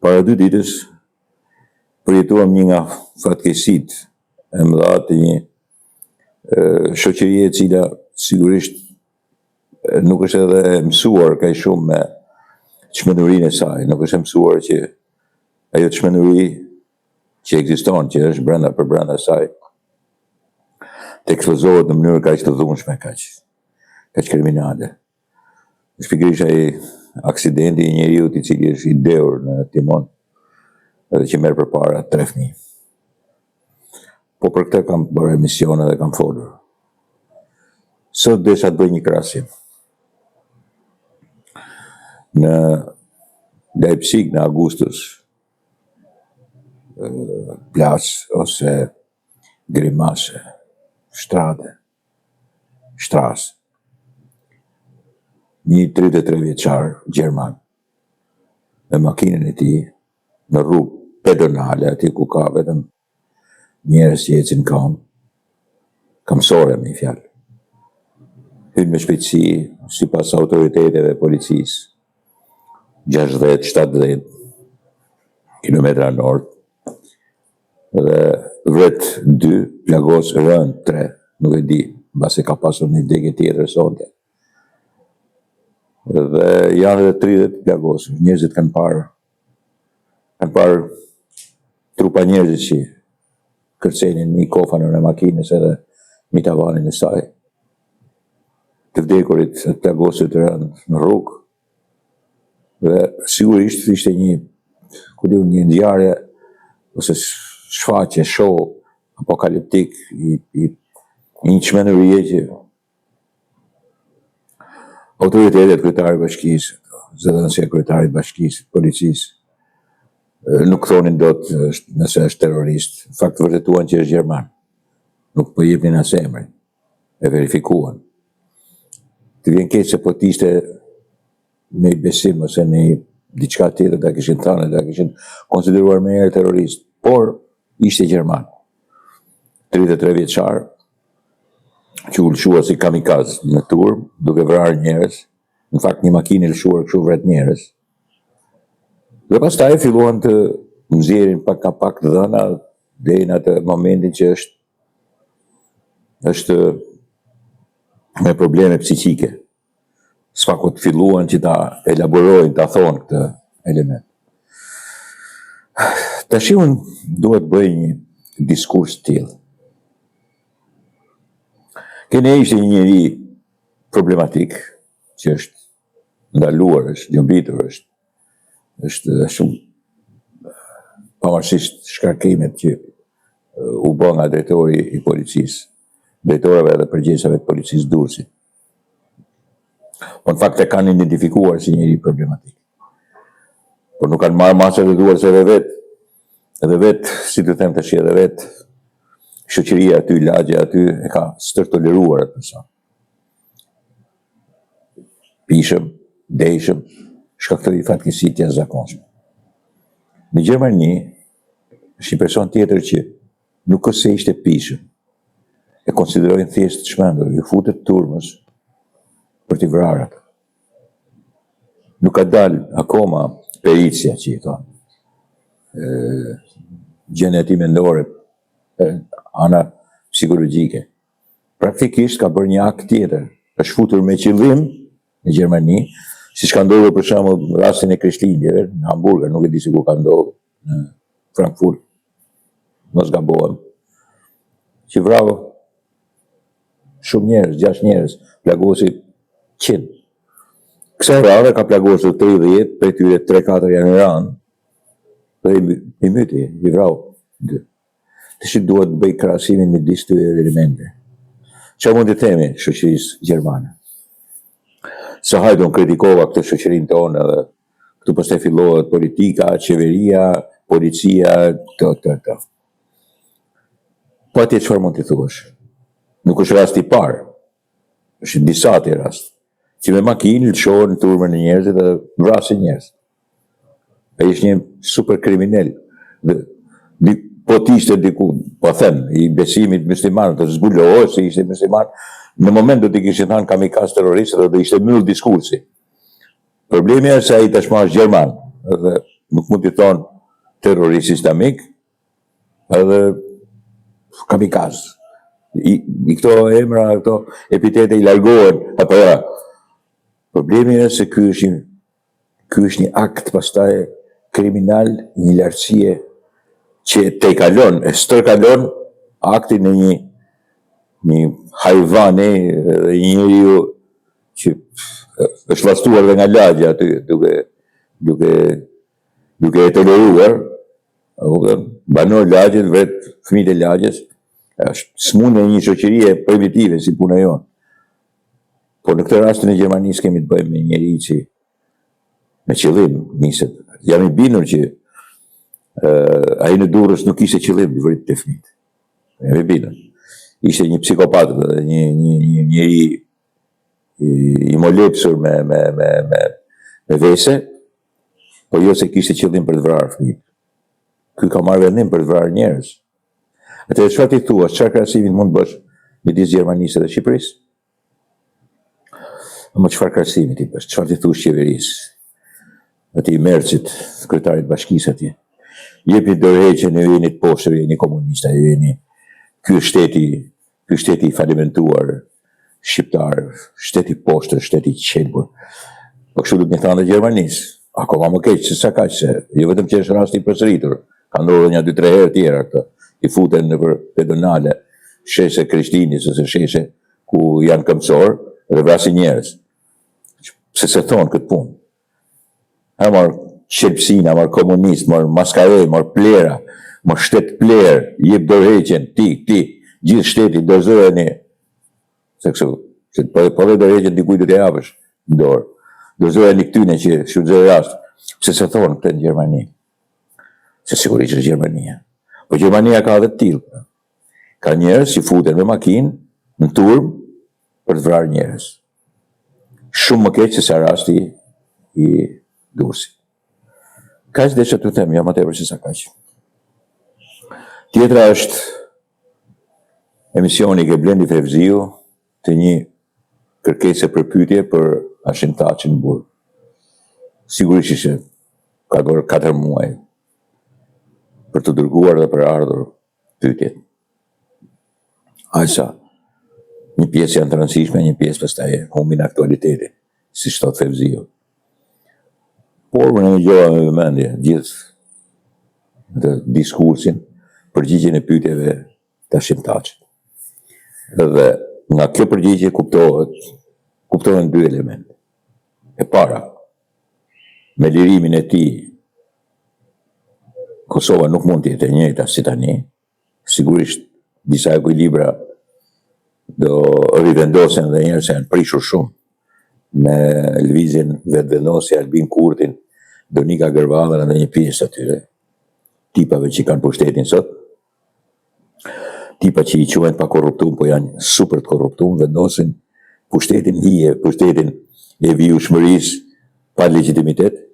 Para 2 ditësh, përjetuam një nga fatkeqësitë e mëdha të një shoqërie e cila sigurisht nuk është edhe mësuar kaq shumë me çmenurinë e saj, nuk është mësuar që ajo çmenuri që ekziston, që është për brenda saj, të ekspozohet në mënyrë kaq të dhunshme, kaq kriminale. Shpikërisht ai aksidenti i njeriu i cili është i dheur në timon edhe që merr përpara 3 fëmijë. Po për këtë kam bërë emisione dhe kam folur. Sot desha të bëj një krahasim. Në Leipzig, në Augustus, Platz ose Grimasse, Straße, një 33 vjeçar gjerman me makinën e tij në rrugë pedonale, aty ku ka vetëm njerëz që ecin kamësore me fjalë. Hyn me shpejtësi, sipas autoriteteve e policisë, 60-70 kilometra në orë, dhe vret 2, plagos rënd 3, nuk e di, mbase ka pasur një degë tjetër sonte. Dhe janë edhe 30 plagosur. Njerëzit kanë parë trupa njerëzit që kërcenin mi kofanën e makinës edhe mi tavanin e saj. Të vdekurit e plagosur të rënd në rrugë. Dhe sigurisht ishte një ngjarje ose shfaqje, show apokaliptik i një çmenërie që autoritetet, kryetari i bashkisë, zëdhënësia e kryetarit bashkisë, policisë, nuk thonin dot nëse është terrorist. Në fakt vërtetuan që është gjerman. Nuk po jepnin as emrin. E verifikuan. Të vjen keq se po të ishte në besim ose në diçka tjetër ta kishin thënë, ta kishin konsideruar më herë terrorist, por ishte gjerman. 33 vjeçar që u lëshua si kamikaz në turm, duke vrarë njerëz, në fakt një makinë lëshuar kështu vret njerëz. Dhe pastaj filluan të nxjerrin pak ka pak dhëna deri në atë momentin që është me probleme psiqike. S'fakut filluan që ta elaborojnë, ta thonë këtë element. Tash unë duhet bëj një diskurs të tillë. Kene ishte një njeri problematik, që është ndaluar, është gjëmbitur, është shumë pavarësisht shkarkimet që u bë nga drejtori i policisë, drejtorëve dhe përgjegjësave të policisë Durrësit. Po në fakt e kanë identifikuar si njeri problematik. Por nuk kanë marrë masë të duar se edhe vetë, si të them tash edhe vetë, shoqëria aty, lagja aty, e ka stërtoleruar atë person. Pishëm, dejshëm, shkaktoi fatkeqësi të jashtëzakonshme. Në Gjermani, është një person tjetër që nuk është se ishte pishëm, e konsiderojnë thjesht të çmendur, ju futet turmës për t'i vrarë atë. Nuk ka dalë akoma pericia që i thonë. Gjeneti mendore, ana psikologjike. Praktikisht ka bërë një akt tjetër, është futur me qëllim në Gjermani, siç ka ndodhur për shembull rastin e Krishtlindjeve në Hamburg, nuk e di se ku ka ndodhur, në Frankfurt. Mos gabohem. Që vrau shumë njerëz, 6 njerëz, plagosi 100. Kësaj rrave ka plagosur 30, për tyre 3-4 janë në ranë, dhe i myti, i vrau 2. Të shi duhet të bëj krahasimin me disë të elemente. Që mund të themi shoqërisë gjermane? Se hajde unë kritikova këtë shoqërinë tonë dhe këtu pastaj fillohet politika, qeveria, policia, të. Po atje çfarë mund të thuash? Nuk është rasti i parë. Është disa të rast. Që me makinë lëshohen në turmën e njerëzit dhe vrasin njerëz. Ai është një super kriminal. Po t'ishte diku, po them, i besimit musliman, të zbulohet se ishte musliman, në moment do t'i kishin thënë kamikaz terrorist dhe do ishte mbyll diskursi. Problemi është se ai tashmë është gjerman, dhe nuk mund të thonë terrorist islamik, edhe kamikaz. I këto emra, këto epitete i largohen, apo ja. Problemi është se ky është një akt pastaj kriminal, një lartësie që te kalon, e stërkalon aktin në një hajvani dhe një njeriu që është vastuar dhe nga lagja aty, duke e toleruar, banor lagjes, vret fëmijët e lagjes, është smundje e një shoqërie primitive si puna jonë. Por në këtë rastin e Gjermanisë kemi të bëjmë me njëri që me qëllim niset. Jam i bindur që ai në Durrës nuk ishte qëllim i vrit të fëmijët. Jam i bindur. Ishte një psikopat, një njeri i molepsur me vese, po jo se kishte qëllim për të vrarë fëmijët. Ky ka marrë vendim për të vrarë njerëz. Atëherë çfarë ti thua, çfarë krahasimi mund të bësh midis Gjermanisë dhe Shqipërisë? Më çfarë krahasimi ti bësh? Çfarë ti thuash qeverisë? Atij Merçit, kryetarit bashkisë atje. Jepi dorëheqjen, ju jeni të poshtër, jeni komunista, ju jeni ky shteti i falimentuar shqiptar, shteti poshtër, shteti i qelbur. Po kështu duhet më thënë Gjermanisë. Akoma më keq, se sa kaq se jo vetëm që është rasti i përsëritur. Ka ndodhur një 2-3 herë tjera këto. I futen nëpër pedonale, sheshe Krishtinës ose sheshe ku janë këmbësor dhe vrasin njerëz. Se thonë këtë punë. A marë qelpsina, marë komunist, marë maskare, marë plera, marë shtet plerë, jep dorëheqjen, ti, gjithë shteti, dorëzoheni. Se kështu, po dhe dorëheqjen dikujt do t'i japësh në dorë. Dorëzoheni këtyne që shfrytëzoj rast. Se thonë këtë në Gjermani. Se sigurisht është Gjermania. Po Gjermania ka edhe të tillë. Ka njerëz që futen me makinë në turm për të vrarë njerëz. Shumë më keq se sa rasti i Durrësit. Kaq desha t'u them, jo më tepër se sa kaq. Tjetra është emisioni ke Blendi Fevziu të një kërkesë për pyetje për Hashim Thaçin në Burg. Sigurisht që ka dorë 4 muaj për të dërguar dhe për ardhur pyetjet. Ajsa, një pjesë janë të rëndësishme, një pjesë pastaj humbin aktualiteti, si thot Fevziu. Por më në gjëra me vëmendje, gjithë të diskursin, përgjigjen e pyetjeve të Hashim Thaçit. Dhe nga kjo përgjigje kuptohen 2 elemente. E para, me lirimin e tij, Kosova nuk mund të jetë e njëjta si tani. Sigurisht disa ekuilibra do rivendosen dhe njerëz janë prishur shumë me lëvizjen vetëvendosje Albin Kurtin, Donika Gërvallën dhe një pjesë atyre tipave që kanë pushtetin sot. Tipa që i quhen pa korruptum, po janë super të korruptum, vendosin pushtetin hije, pushtetin e vijueshmërisë pa legjitimitet,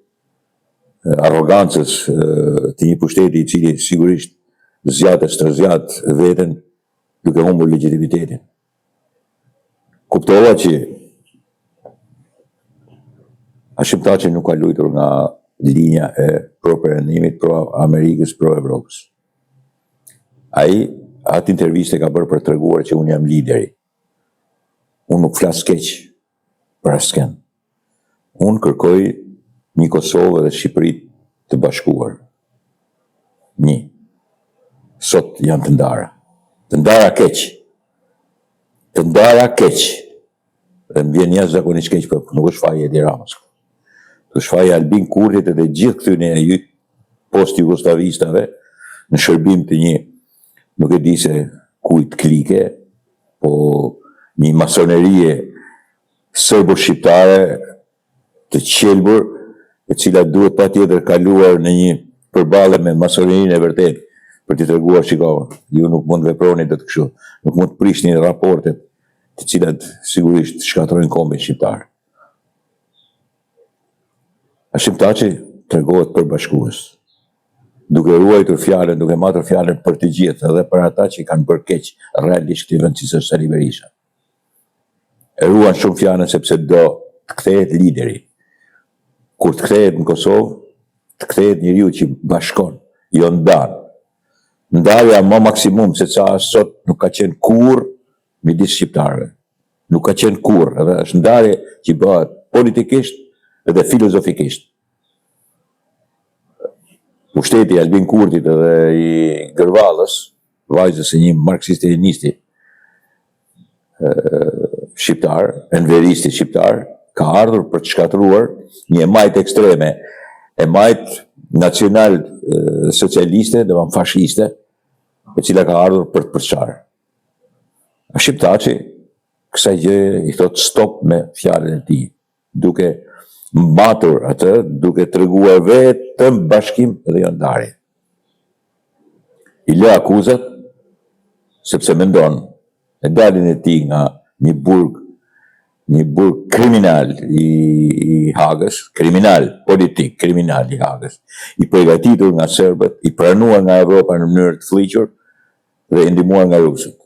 arrogancës të një pushteti i cili sigurisht stërzjat veten duke humbur legitimitetin. Kuptova që Hashim Thaçi nuk ka luajtur nga linja e pro-perëndimit, pro-Amerikës, pro-Evropës. Ai atë interviste ka bërë për të treguar që unë jam lideri. Unë nuk flas keq për askën. Unë kërkoj një Kosovë dhe Shqipëri të bashkuar. Sot janë të ndara. Të ndara keq. Dhe më vjen jashtëzakonisht keq, për nuk është faji Edi Ramës. Është faji Albin Kurtit dhe gjithë këtyne post-jugoslavistave në shërbim të një, nuk e di se kujt klike, po një masonerie serbo-shqiptare të qelbur, e cila duhet patjetër kaluar në një përballje me masonerinë e vërtet, për t'i treguar shikoj, ju nuk mund veproni të kështu, nuk mund të prishni raportet, të cilat sigurisht shkatrojnë kombin shqiptar. Hashim Thaçi tregohet përbashkues, duke ruajtur fjalën, duke matur fjalën për të gjithë, edhe për ata që kanë bërë keq realisht këtë vend si Sali Berisha. E ruan shumë fjalën sepse do të kthehet lideri. Kur të kthehet në Kosovë, të kthehet njeriu që bashkon, jo ndan. Ndarja më maksimum se sa sot nuk ka qenë kurrë midis shqiptarëve. Nuk ka qenë kurrë, edhe është ndarje që bëhet politikisht edhe filozofikisht. Pushteti i Albin Kurtit edhe i Gërvallës, vajzës e një marksist-leninisti shqiptar, enveristi shqiptar, ka ardhur për të shkatruar një majt ekstreme, e majt nacional socialiste dhe fashiste, e cila ka ardhur për të përçarë. Shqiptaci kësaj gjëje i thot stop me fjalën e tij, duke mbatur atë, duke treguar vetëm bashkim dhe jo ndarje. I lë akuzat sepse mendon me daljen e tij nga një burg kriminal i Hagës, kriminal politik, kriminal i Hagës, i përgatitur nga serbët, i pranuar nga Evropa në mënyrë të fllihur dhe i ndihmuar nga rusët.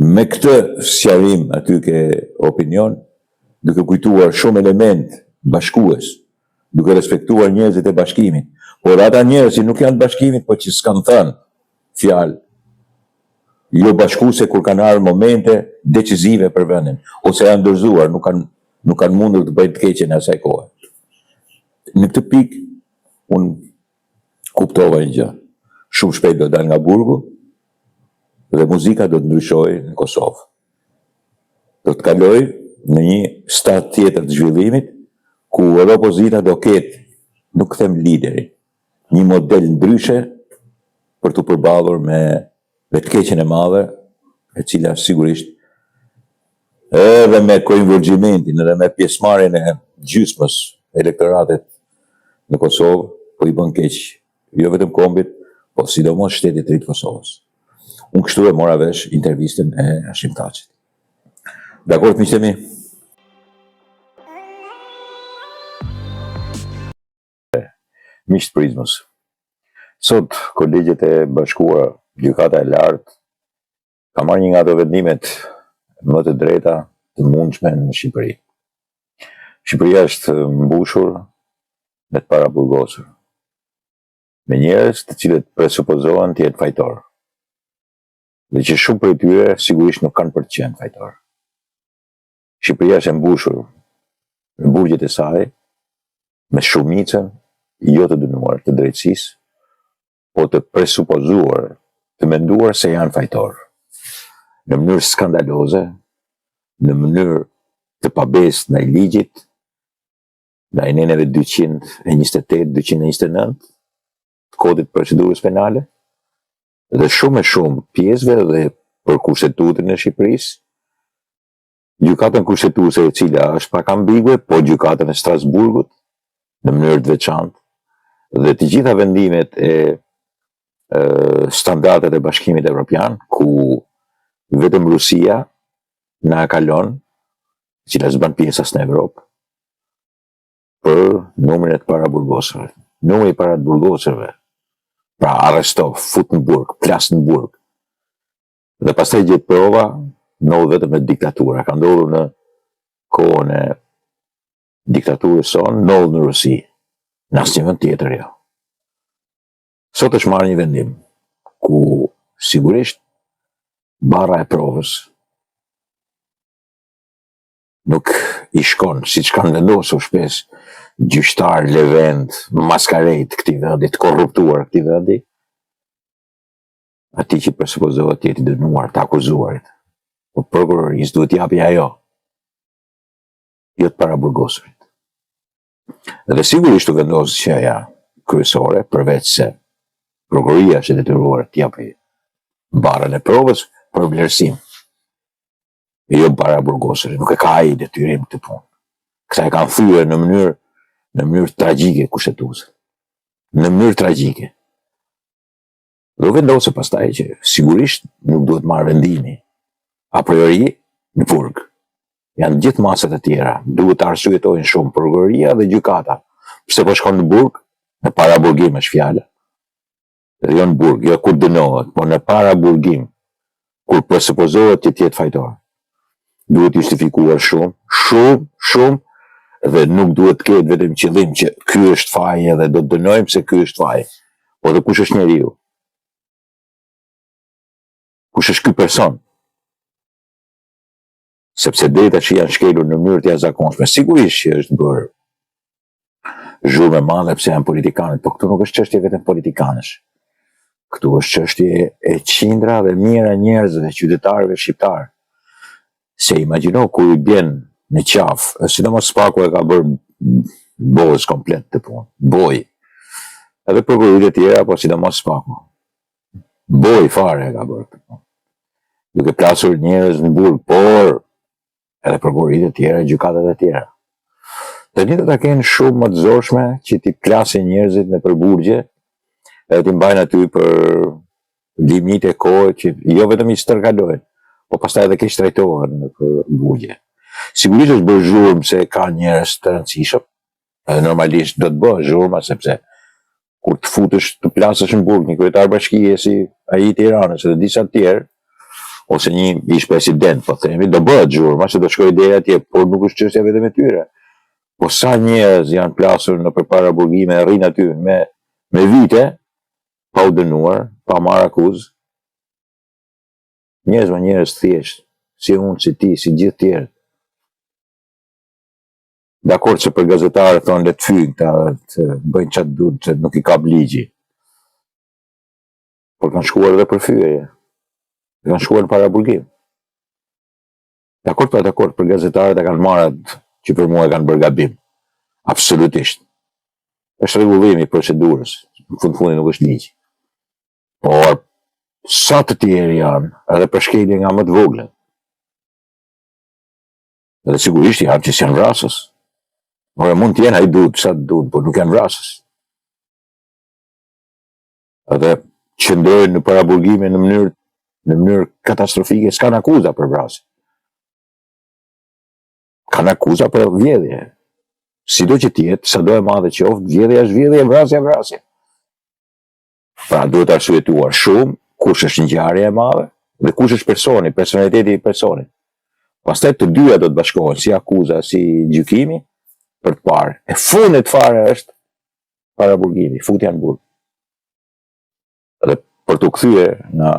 Me këtë sqarim aty ke opinion, duke kujtuar shumë element bashkues, duke respektuar njerëzit e bashkimit, por ata njerëz që nuk janë të bashkimit, por që s'kan thënë fjalë jo bashkuese kur kanë ardhur momente decisive për vendin, ose janë dorëzuar, nuk kanë mundur të bëjnë të keqen asaj kohe. Në këtë pikë, unë kuptova një gjë. Shumë shpejt do dal nga burgu dhe muzika do të ndryshojë në Kosovë. Do të kaloj në një stad tjetër të zhvillimit, ku edhe opozita do ketë, nuk them lideri, një model ndryshe për të përballur me të keqen e madhe, e cila sigurisht edhe me koinvolgjimentin edhe me pjesëmarrjen e gjysmës elektoratit në Kosovë, po i bën keq jo vetëm kombit, po sidomos shtetit të ri të Kosovës. Unë kështu e mora vesh intervistën e Hashim Thaçit. Dakord, miqtë mi? Miqtë Prizmës. Sot kolegjet e bashkuara, gjykata e lartë, ka marrë një nga ato vendimet më të drejta të mundshme në Shqipëri. Shqipëria është mbushur me të paraburgosur, me njerëz të cilët presupozohen të jenë fajtor, dhe që shumë prej tyre sigurisht nuk kanë për të qenë fajtor. Shqipëria është e mbushur në burgjet e saj me shumicën jo të dënuar të drejtësisë, po të presupozuar, të menduar se janë fajtor, në mënyrë skandaloze, në mënyrë të pabesë ndaj ligjit, ndaj neneve 228-229 të kodit procedurës penale, dhe shumë e shumë pjesëve dhe për kushtetutën e Shqipërisë, gjykatën kushtetuese e cila është pak ambigue, po gjykatën e Strasburgut në mënyrë të veçantë, dhe të gjitha vendimet e standardet e Bashkimit Evropian, ku vetëm Rusia na kalon, cila s'ban pjesë as në Evropë, për numrin e të paraburgosëve. Numri i paraburgosëve, pra arrestov, fut në burg, plas në burg, dhe pastaj gjet prova, ndodh vetëm në diktatura. Ka ndodhur në kohën e diktaturës sonë, ndodh në Rusi, në asnjë vend tjetër jo. Sot është marrë një vendim, ku sigurisht barra e provës nuk i shkon, si që kanë vendosur shpesh gjyqtar, levend, maskarejt këtij vendi, të korruptuar këtij vendi, atij që presupozohet të jetë i dënuar, të akuzuarit, po prokurorisë duhet t'japi ajo, jo të paraburgosurit. Dhe sigurisht u vendos qeja kryesore, përveç se prokuroria është e detyruar të japi barrën e provës për vlerësim. Jo paraburgosurit, nuk e ka ai detyrim këtë punë. Këta e kanë thyer në mënyrë tragjike kushtetuese. Në mënyrë tragjike. Dhe u vendosë pastaj që sigurisht nuk duhet marrë vendimi a priori në burg. Janë gjithë masat e tjera, duhet të arsyetojnë shumë prokuroria dhe gjykata. Pse po shkon në burg, në paraburgim është fjala. Dhe jo në burg, jo kur dënohet, po në paraburgim, kur presupozohet që të jetë fajtor. Duhet justifikuar shumë, Dhe nuk duhet të ketë vetëm qëllim që ky është faji edhe do të dënojmë se ky është faji. Po dhe kush është njeriu? Kush është ky person? Sepse deri tash janë shkelur në mënyrë të jashtëzakonshme. Sigurisht që është bërë zhurmë e madhe pse janë politikanët, po këtu nuk është çështje vetëm politikanësh. Këtu është çështje e qindrave mijëra njerëzve, qytetarëve shqiptar. Se imagjino kur i bjen në qafë, sidomos Spaku e ka bërë bojës komplet të punë, bojë. Edhe prokurorit e tjera, po sidomos Spaku. Bojë fare e ka bërë të punë. Duke plasur njerëz në burg, por edhe prokurorit e tjera, gjykatat e tjera. Të njëjtat ata kenë shumë më të zorshme që ti plasin njerëzit në përburgje, edhe ti mbajnë aty për limite kohë që jo vetëm i stërkalojnë, po pastaj edhe keq trajtohen në përburgje. Sigurisht është bërë zhurmë se ka njerëz të rëndësishëm, edhe normalisht do të bëhet zhurma sepse kur të futesh të plasësh në burg një kryetar bashkie si ai i Tiranës edhe disa të tjerë, ose një ish president, po themi, do bëhet zhurma se do shkojë deri atje, por nuk është çështja vetëm e tyre. Po sa njerëz janë plasur në përpara burgime e rrinë aty me vite, pa u dënuar, pa marrë akuzë. Njerëz thjesht, si unë, si ti, si gjithë tjerë. Dakor që për gazetarë thonë le të fyjnë të bëjnë qatë duhet që nuk i kap ligji. Por kanë shkuar edhe për fyje. Kanë shkuar në para burgim. Dakor për gazetarët e kanë marrë që për mua e kanë bërë gabim. Absolutisht. Është rregullimi i procedurës. Në fundi nuk është ligj. Por sa të tjerë janë, edhe për shkelje nga më të vogla. Edhe sigurisht janë që janë vrasës. Ora mund të jenë ai duhet, sa të duhet, por nuk janë vrasës. Edhe qëndrojnë në paraburgime në mënyrë katastrofike, s'kan akuza për vrasje. Kanë akuza për vjedhje. Sido që tjetë, sa do e madhe qoftë, vjedhja është vjedhje, vrasja. Pra duhet arsyetuar shumë kush është ngjarja e madhe dhe kush është personi, personaliteti i personit. Pastaj të dyja do të bashkohen, si akuza, si gjykimi, për të parë. E fundit fare është paraburgimi, futja në burg. Dhe për të kthyer në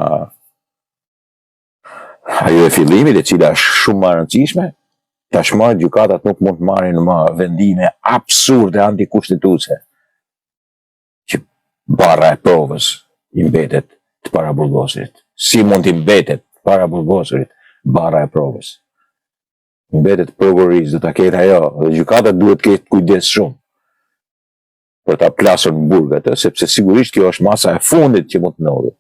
ajo e fillimit, e cila është shumë më e rëndësishme, tashmë gjykatat nuk mund të marrin më vendime absurde antikushtituese që barra e provës i mbetet të paraburgosurit. Si mund të mbetet paraburgosurit barra e provës? Mbetet prokurorisë, do ta ketë ajo, dhe gjykatat duhet të ketë kujdes shumë për ta plasur në burg atë, sepse sigurisht kjo është masa e fundit që mund të ndodhë.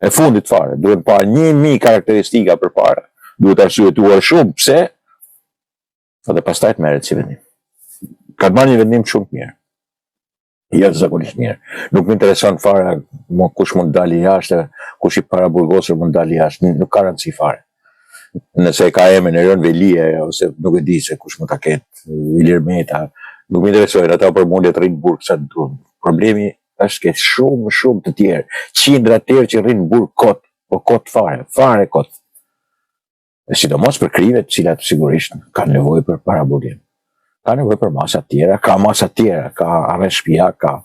E fundit fare, duhet parë 1000 karakteristika përpara. Duhet arsyetuar shumë pse, edhe pastaj të merret si vendim. Ka të marrë një vendim shumë të mirë. Jashtëzakonisht mirë. Nuk më intereson fare kush mund dalë jashtë, kush i paraburgosur mund dalë jashtë, nuk ka rëndësi fare. Nëse ka emrin Erion Velia ose nuk e di se kush mund ta ketë, Ilir Meta, nuk më interesojnë ata për mund të rrinë burg sa të duan. Problemi është që shumë të tjerë, qindra të tjerë që rrinë burg kot, po kot fare kot. Dhe sidomos për krimet, cilat sigurisht kanë nevojë për paraburgim. Ka nevojë për masa tjera, ka arresh shtëpia, ka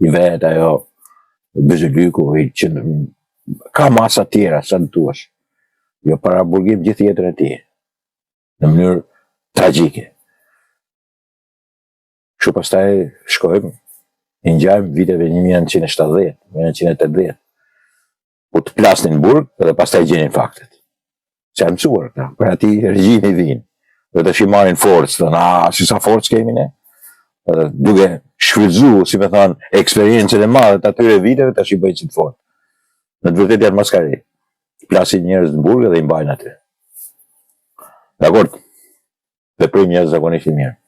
i vet ajo Bezelyku, ka masa tjera sa të duash. Jo paraburgim gjithë jetën e tij, në mënyrë tragjike. Kështu pastaj shkojmë, i ngjajmë viteve 1970, 1980. Po të plasnin në burg dhe pastaj gjenin faktet. Se janë mësuar këta, për ati regjimi vinë. Dhe të shimarin forcë, si sa forcë kemi ne. Dhe duke shfrytzu, si me thonë, eksperiencën e madhe të atyre viteve, të shibëjnë që të fortë. Në të vërtet janë maskari. Plasin njerëz në burg dhe i mbajnë aty. Dakor, veprim jashtëzakonisht i mirë.